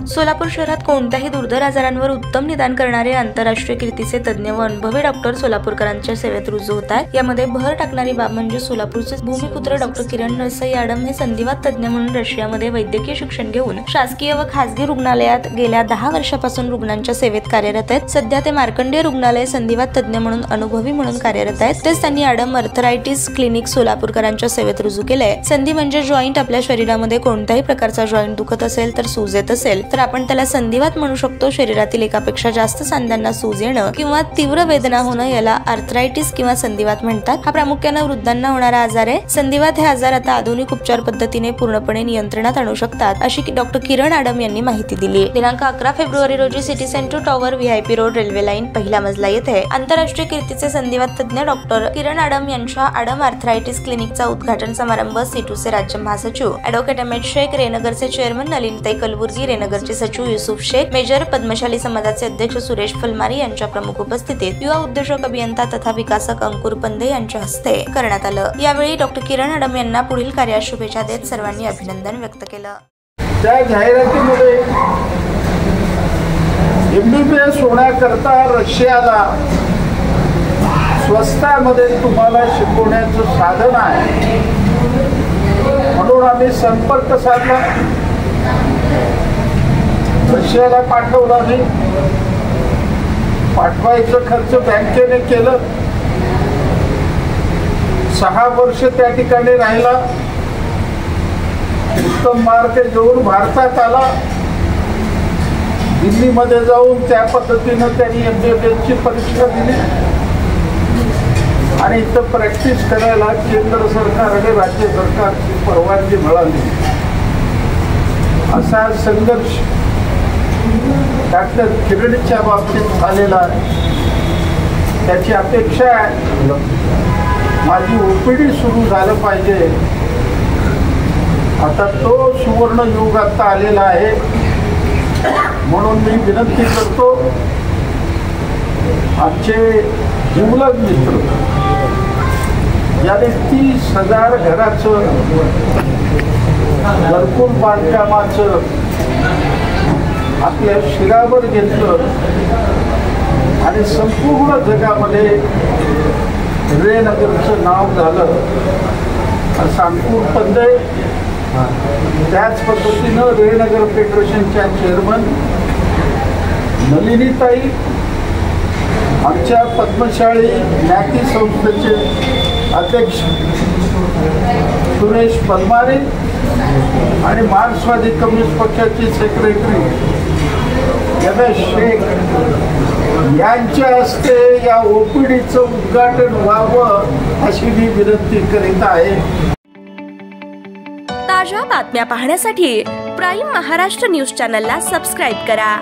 सोलापूर शहरात कोणत्याही दुर्धर आजारांवर उत्तम निदान करणारे आंतरराष्ट्रीय कीर्तीचे तज्ज्ञ व अनुभवी डॉक्टर सोलापूरकरांच्या सेवेत रुजू होत आहेत। यामध्ये भर टाकणारी बाब म्हणजे सोलापूरचे भूमिपुत्र डॉक्टर किरण नरसई आडम हे संधिवात तज्ज्ञ म्हणून रशियामध्ये वैद्यकीय शिक्षण घेऊन शासकीय व खासगी रुग्णालयात गेल्या 10 वर्षापासून रुग्णांच्या सेवेत कार्यरत आहेत। सध्या ते मार्कंडेय रुग्णालय संधिवात तज्ज्ञ म्हणून अनुभवी म्हणून कार्यरत आहेत। तेच त्यांनी आडम अर्थरायटिस क्लिनिक सोलापूरकरांच्या सेवेत रुजू केलंय। संधी म्हणजे जॉईंट। आपल्या शरीरामध्ये कोणत्याही प्रकारचा जॉईंट दुखत असेल तर सूज येत असेल तर आपण त्याला संधिवात म्हणू शकतो। शरीरातील एकापेक्षा जास्त सांध्यांना सूज येणं किंवा तीव्र वेदना होणं याला आर्थरायटिस किंवा संधिवात म्हणतात। हा प्रामुख्याने वृद्धांना होणारा आजार आहे। संधिवात हे आजार आता आधुनिक उपचार पद्धतीने पूर्णपणे नियंत्रणात आणू शकतात अशी डॉक्टर किरण आडम यांनी माहिती दिली। दिनांक 11 फेब्रुवारी रोजी city centre tower VIP road railway line पहिला मजला येथे आंतरराष्ट्रीय कीर्तीचे संधिवात तज्ज्ञ डॉक्टर किरण आडम यांच्या आडम आर्थरायटिस क्लिनिकचा उद्घाटन समारंभ सीटूचे राज्य महासचिव ॲडव्होकेट अमित शेख, रेनगरचे चेअरमन नलिनताई कलबुर्गी, रेनगरचे सचिव युसुफ शेख, मेजर पद्मशाली समाजाचे अध्यक्ष सुरेश फलमारी यांच्या प्रमुख उपस्थितीत युवा उद्योजक अभियंता तथा विकासक अंकुर पंदे यांच्या हस्ते करण्यात आलं। यावेळी डॉक्टर किरण आडम यांना पुढील कार्यास शुभेच्छा देत सर्वांनी अभिनंदन व्यक्त केलं। त्या जाहिरातीमध्ये MBBS होण्याकरता रशियाला स्वस्तामध्ये तुम्हाला शिकवण्याचं साधन आहे म्हणून आम्ही संपर्क साधला। रशियाला पाठवला नाही, पाठवायचं खर्च बँकेने केलं। 6 वर्ष त्या ठिकाणी राहिला, उत्तम मार्क घेऊन भारतात आला। दिल्लीमध्ये जाऊन त्या पद्धतीनं त्यांनी MBBS ची परीक्षा दिली आणि इथं प्रॅक्टिस करायला केंद्र सरकार आणि राज्य सरकारची परवानगी मिळाली। असा संघर्ष डॉक्टर किरणच्या बाबतीत झालेला आहे। त्याची अपेक्षा आहे माझी OPD सुरू झालं पाहिजे। आता तो सुवर्ण युग आता आलेला आहे म्हणून मी विनंती करतो आमचे जिवलग मित्र याने 30,000 घराचं घरकुल बांधकामाचं आपल्या शिरावर घेतलं आणि संपूर्ण जगामध्ये रेनगरचं नाव झालं असं अंकुर पंदे, त्याच पद्धतीनं रेनगर फेडरेशनच्या चेअरमन नलिनीताई, आमच्या पद्मशाली ज्ञाती संस्थेचे अध्यक्ष सुरेश फलमारे आणि मार्क्सवादी कम्युनिस्ट पक्षाचे सेक्रेटरी रमेश शेख यांच्या हस्ते या OPDचं उद्घाटन व्हावं अशी मी विनंती करीत आहे। ताज्या बातम्या पाहण्यासाठी प्राईम महाराष्ट्र न्यूज चॅनलला सबस्क्राईब करा।